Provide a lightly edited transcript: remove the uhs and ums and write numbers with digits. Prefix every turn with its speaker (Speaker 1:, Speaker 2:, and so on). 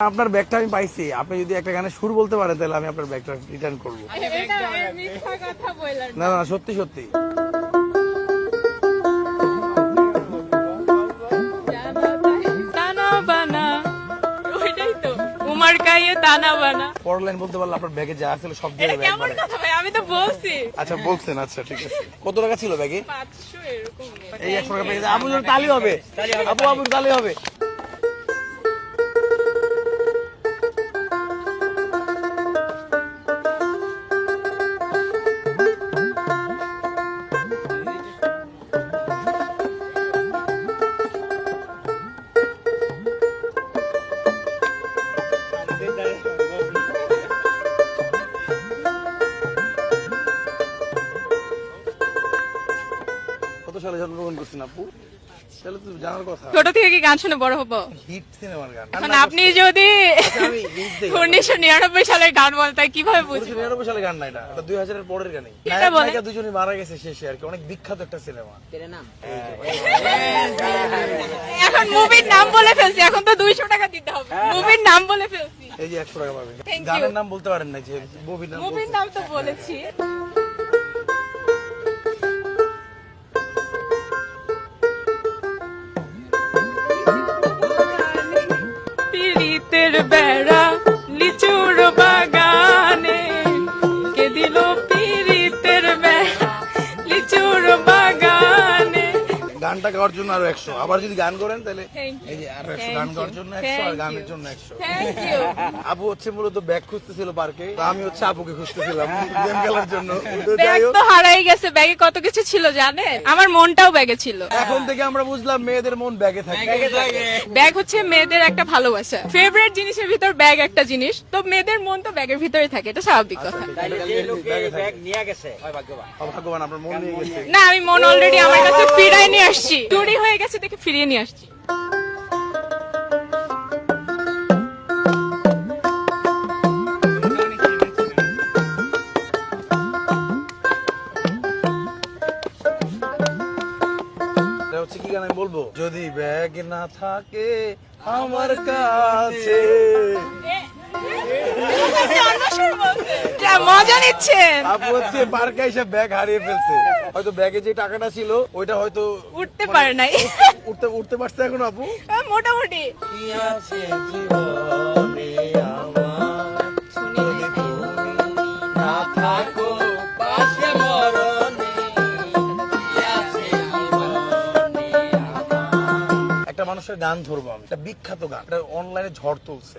Speaker 1: আপনার ব্যাগটা আমি পাইছি, আপনি যদি একটা গানের সুর বলতে পারেন তাহলে আমি আপনার ব্যাগটা রিটার্ন করবো। না না সত্যি সত্যি। পরের লাইন বলতে পারলে আপনার ব্যাগে যা ছিল সব দিয়ে দেবে একবারে।
Speaker 2: আমি তো বলছি
Speaker 1: আচ্ছা বলছেন, আচ্ছা ঠিক আছে। কত টাকা ছিল ব্যাগে?
Speaker 2: 500 এরকম।
Speaker 1: এই 100 টাকা পেয়ে আপু তালি হবে, আপু আপু তালি হবে। কত সালে জন্মগ্রহণ করছেন আপু? তাহলে তো জানার কথা।
Speaker 2: ছোট থেকে কি গান শুনে বড় হবো?
Speaker 1: হিট সিনেমার গান।
Speaker 2: এখন আপনি যদি
Speaker 1: আমি হিট দেখি।
Speaker 2: 1999 সালের গান বলতে কি ভাবে বুঝবো?
Speaker 1: 1999 সালে গান না, এটা 2000 এর পরের গানই।
Speaker 2: এটা
Speaker 1: নায়ক
Speaker 2: বলে।
Speaker 1: নায়িকা দুজনই মারা গেছে শেষে আর কি, অনেক বিখ্যাত একটা সিনেমা।
Speaker 2: এখন মুভির নাম বলে ফেলছি, এখন তো 200 টাকা দিতে হবে। মুভির নাম বলে ফেলছি।
Speaker 1: এই যে 100 টাকা পাবেন।
Speaker 2: Thank you.
Speaker 1: গানের নাম বলতে পারেন না, যে মুভির নাম
Speaker 2: মুভির
Speaker 1: বলছেন।
Speaker 2: নাম তো বলেছি। পিরিতের বেড়া লিচুর বাগানে কে দিল পিরিতের বেড়া লিচুর বাগানে।
Speaker 1: গানটা গাওয়ার জন্য আরো 100, আবার যদি গান করেন তাহলে
Speaker 2: Thank you.
Speaker 1: এই যে আরো 100,
Speaker 2: Thank
Speaker 1: গান
Speaker 2: you.
Speaker 1: গাওয়ার জন্য 100 আর
Speaker 2: Thank
Speaker 1: গানের
Speaker 2: you.
Speaker 1: জন্য 100।
Speaker 2: Thank you.
Speaker 1: আপু হচ্ছে মূলত ব্যাগ খুঁজতেছিল পার্কে, তো আমি হচ্ছে আপুকে খুঁজতেছিলাম গেম খেলার জন্য। তো
Speaker 2: ব্যাগ
Speaker 1: যাই হোক,
Speaker 2: তো হারাই গেছে, ব্যাগে কত কিছু ছিল জানেন? আমার মনটাও ব্যাগে ছিল।
Speaker 1: এখন থেকে আমরা বুঝলাম মেয়েদের মন ব্যাগে থাকে।
Speaker 2: ব্যাগ হচ্ছে মেয়েদের একটা ভালোবাসা, ফেভারিট জিনিসের ভিতর ব্যাগ একটা জিনিস, তো মেয়েদের মন তো ব্যাগের ভিতরে থাকে, এটা স্বাভাবিক কথা।
Speaker 1: ভাগ্যবান, আপনার মন নিয়ে গেছে।
Speaker 2: না, আমি মন অলরেডি আমার কাছে ফিরাই নিয়ে আসছি, চুরি হয়ে গেছে দেখে ফিরিয়ে নিয়ে আসছি।
Speaker 1: এটা হচ্ছে কি গান আমি বলবো? যদি ব্যাগ না থাকে আমার কাছে।
Speaker 2: যা মজা নিচ্ছেন।
Speaker 1: আপু হচ্ছে পার্কে এসে ব্যাগ হারিয়ে ফেলছে, হয়তো ব্যাগে যে টাকাটা ছিল ওইটা হয়তো
Speaker 2: উঠতে পারে নাই।
Speaker 1: উঠতে পারছে এখন আপু।
Speaker 2: মোটামুটি
Speaker 1: কি আছে জীবনে আমার, যদি তুমি না থাকো পাশে মরণে, কি আছে জীবনে আমার। একটা মানুষের গান ধরবো আমি, একটা বিখ্যাত গান, এটা অনলাইনে ঝড় তুলছে।